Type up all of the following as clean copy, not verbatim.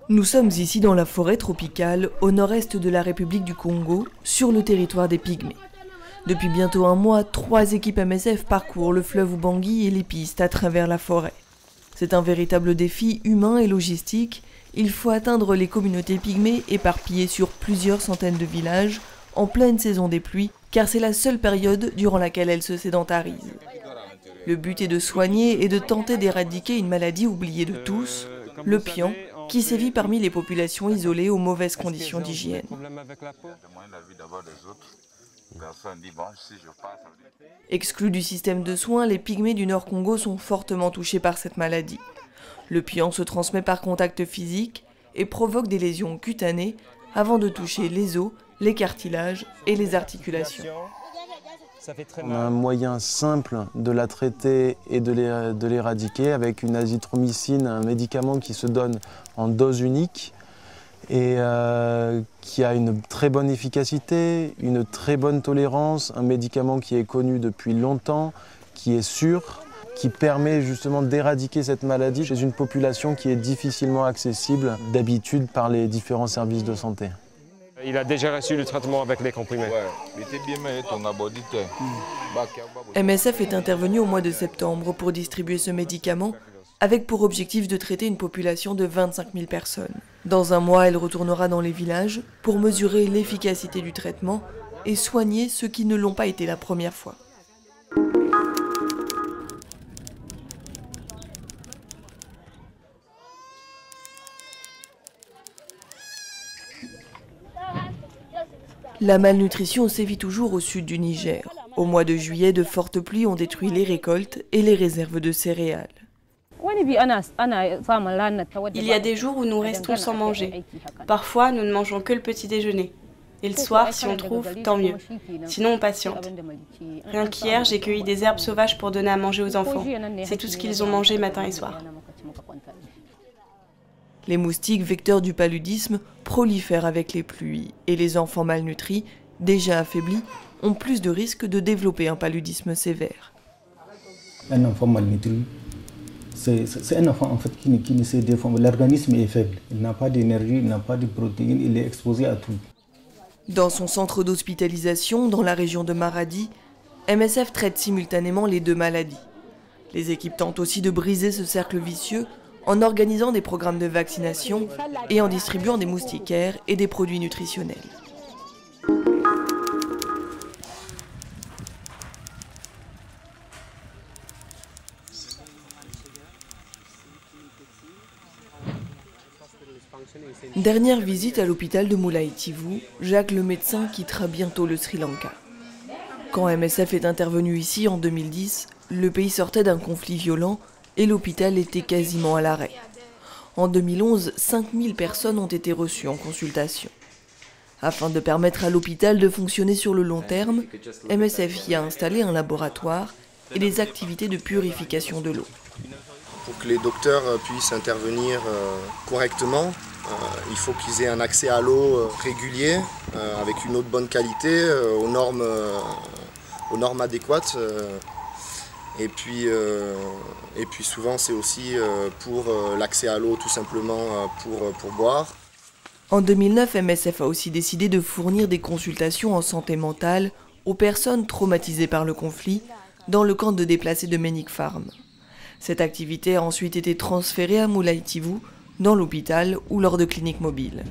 Nous sommes ici dans la forêt tropicale, au nord-est de la République du Congo, sur le territoire des Pygmées. Depuis bientôt un mois, 3 équipes MSF parcourent le fleuve Ubangi et les pistes à travers la forêt. C'est un véritable défi humain et logistique. Il faut atteindre les communautés pygmées éparpillées sur plusieurs centaines de villages en pleine saison des pluies, car c'est la seule période durant laquelle elles se sédentarisent. Le but est de soigner et de tenter d'éradiquer une maladie oubliée de tous, le pian, qui sévit parmi les populations isolées aux mauvaises conditions d'hygiène. Exclus du système de soins, les Pygmées du Nord Congo sont fortement touchés par cette maladie. Le pian se transmet par contact physique et provoque des lésions cutanées avant de toucher les os, les cartilages et les articulations. On a un moyen simple de la traiter et de l'éradiquer avec une azithromycine, un médicament qui se donne en dose unique et qui a une très bonne efficacité, une très bonne tolérance, un médicament qui est connu depuis longtemps, qui est sûr, qui permet justement d'éradiquer cette maladie chez une population qui est difficilement accessible d'habitude par les différents services de santé. Il a déjà reçu le traitement avec les comprimés. MSF est intervenu au mois de septembre pour distribuer ce médicament, avec pour objectif de traiter une population de 25 000 personnes. Dans un mois, elle retournera dans les villages pour mesurer l'efficacité du traitement et soigner ceux qui ne l'ont pas été la première fois. La malnutrition sévit toujours au sud du Niger. Au mois de juillet, de fortes pluies ont détruit les récoltes et les réserves de céréales. Il y a des jours où nous restons sans manger. Parfois, nous ne mangeons que le petit déjeuner. Et le soir, si on trouve, tant mieux. Sinon, on patiente. Rien qu'hier, j'ai cueilli des herbes sauvages pour donner à manger aux enfants. C'est tout ce qu'ils ont mangé matin et soir. Les moustiques vecteurs du paludisme prolifèrent avec les pluies et les enfants malnutris, déjà affaiblis, ont plus de risques de développer un paludisme sévère. Un enfant malnutri, c'est un enfant en fait qui ne se défend. L'organisme est faible, il n'a pas d'énergie, il n'a pas de protéines, il est exposé à tout. Dans son centre d'hospitalisation, dans la région de Maradi, MSF traite simultanément les 2 maladies. Les équipes tentent aussi de briser ce cercle vicieux en organisant des programmes de vaccination et en distribuant des moustiquaires et des produits nutritionnels. Dernière visite à l'hôpital de Moulay Tivou, Jacques le médecin quittera bientôt le Sri Lanka. Quand MSF est intervenu ici en 2010, le pays sortait d'un conflit violent et l'hôpital était quasiment à l'arrêt. En 2011, 5000 personnes ont été reçues en consultation. Afin de permettre à l'hôpital de fonctionner sur le long terme, MSF y a installé un laboratoire et des activités de purification de l'eau. Pour que les docteurs puissent intervenir correctement, il faut qu'ils aient un accès à l'eau régulier, avec une eau de bonne qualité, aux normes adéquates. Et puis souvent c'est aussi pour l'accès à l'eau tout simplement pour boire. En 2009, MSF a aussi décidé de fournir des consultations en santé mentale aux personnes traumatisées par le conflit dans le camp de déplacés de Ménic Farm. Cette activité a ensuite été transférée à Moulay Tivou, dans l'hôpital ou lors de cliniques mobiles.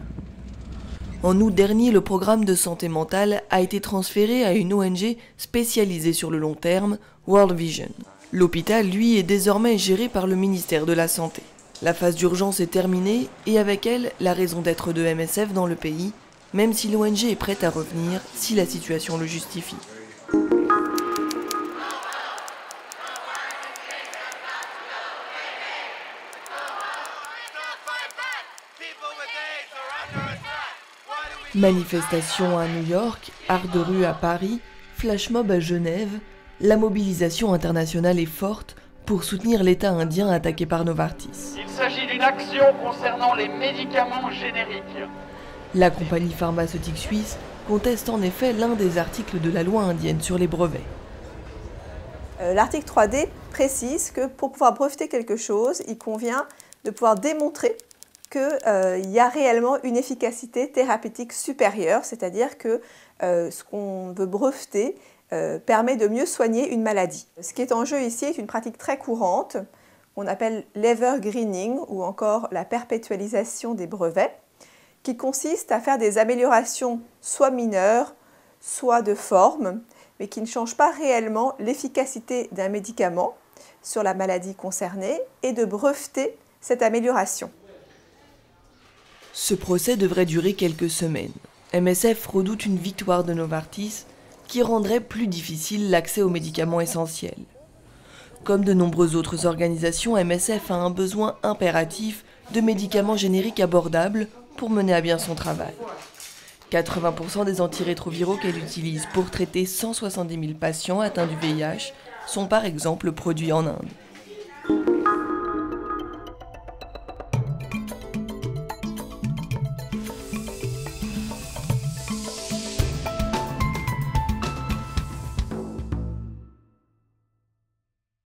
En août dernier, le programme de santé mentale a été transféré à une ONG spécialisée sur le long terme, World Vision. L'hôpital, lui, est désormais géré par le ministère de la Santé. La phase d'urgence est terminée et avec elle, la raison d'être de MSF dans le pays, même si l'ONG est prête à revenir si la situation le justifie. Manifestations à New York, art de rue à Paris, flash mob à Genève, la mobilisation internationale est forte pour soutenir l'État indien attaqué par Novartis. Il s'agit d'une action concernant les médicaments génériques. La compagnie pharmaceutique suisse conteste en effet l'un des articles de la loi indienne sur les brevets. L'article 3D précise que pour pouvoir breveter quelque chose, il convient de pouvoir démontrer qu'il y a réellement une efficacité thérapeutique supérieure, c'est-à-dire que ce qu'on veut breveter permet de mieux soigner une maladie. Ce qui est en jeu ici est une pratique très courante, qu'on appelle l'evergreening ou encore la perpétualisation des brevets, qui consiste à faire des améliorations soit mineures, soit de forme, mais qui ne changent pas réellement l'efficacité d'un médicament sur la maladie concernée et de breveter cette amélioration. Ce procès devrait durer quelques semaines. MSF redoute une victoire de Novartis qui rendrait plus difficile l'accès aux médicaments essentiels. Comme de nombreuses autres organisations, MSF a un besoin impératif de médicaments génériques abordables pour mener à bien son travail. 80% des antirétroviraux qu'elle utilise pour traiter 170 000 patients atteints du VIH sont par exemple produits en Inde.